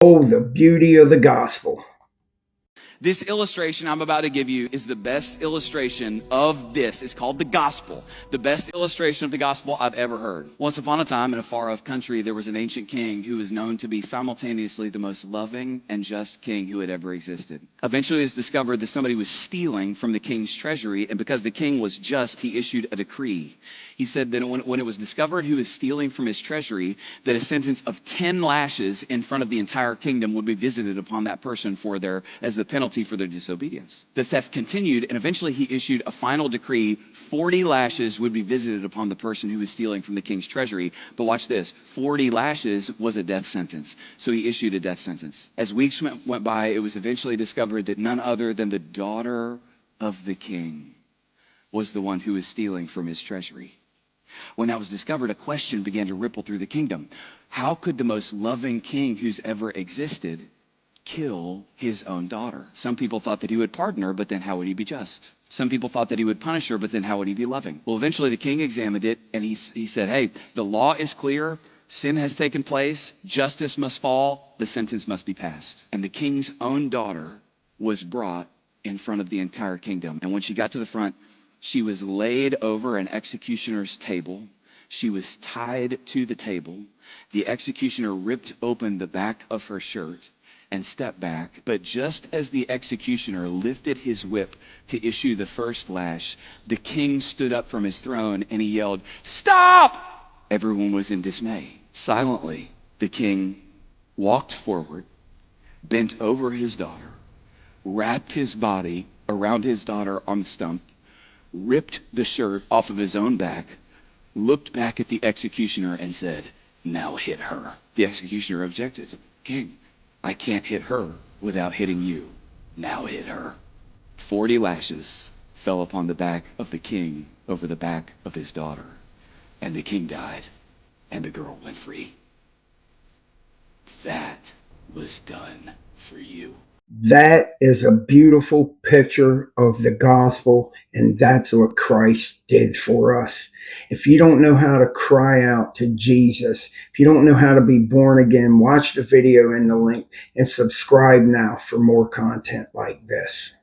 Oh, the beauty of the gospel. This illustration I'm about to give you is the best illustration of this. It's called the gospel. The best illustration of the gospel I've ever heard. Once upon a time in a far off country, there was an ancient king who was known to be simultaneously the most loving and just king who had ever existed. Eventually it was discovered that somebody was stealing from the king's treasury, and because the king was just, he issued a decree. He said that when it was discovered who was stealing from his treasury, that a sentence of 10 lashes in front of the entire kingdom would be visited upon that person as the penalty for their disobedience. The theft continued, and eventually he issued a final decree. 40 lashes would be visited upon the person who was stealing from the king's treasury. But watch this, 40 lashes was a death sentence. So he issued a death sentence. As weeks went by, it was eventually discovered that none other than the daughter of the king was the one who was stealing from his treasury. When that was discovered, a question began to ripple through the kingdom. How could the most loving king who's ever existed kill his own daughter? Some people thought that he would pardon her, but then how would he be just? Some people thought that he would punish her, but then how would he be loving? Well, eventually the king examined it, and he said, hey, the law is clear. Sin has taken place. Justice must fall. The sentence must be passed. And the king's own daughter was brought in front of the entire kingdom. And when she got to the front, she was laid over an executioner's table. She was tied to the table. The executioner ripped open the back of her shirt and stepped back. But just as the executioner lifted his whip to issue the first lash, the king stood up from his throne and he yelled, "Stop!" Everyone was in dismay. Silently, the king walked forward, bent over his daughter, wrapped his body around his daughter on the stump, ripped the shirt off of his own back, looked back at the executioner and said, "Now hit her." The executioner objected. "King, I can't hit her without hitting you. Now hit her." 40 lashes fell upon the back of the king over the back of his daughter, and the king died, and the girl went free. That was done for you. That is a beautiful picture of the gospel, and that's what Christ did for us. If you don't know how to cry out to Jesus, if you don't know how to be born again, watch the video in the link and subscribe now for more content like this.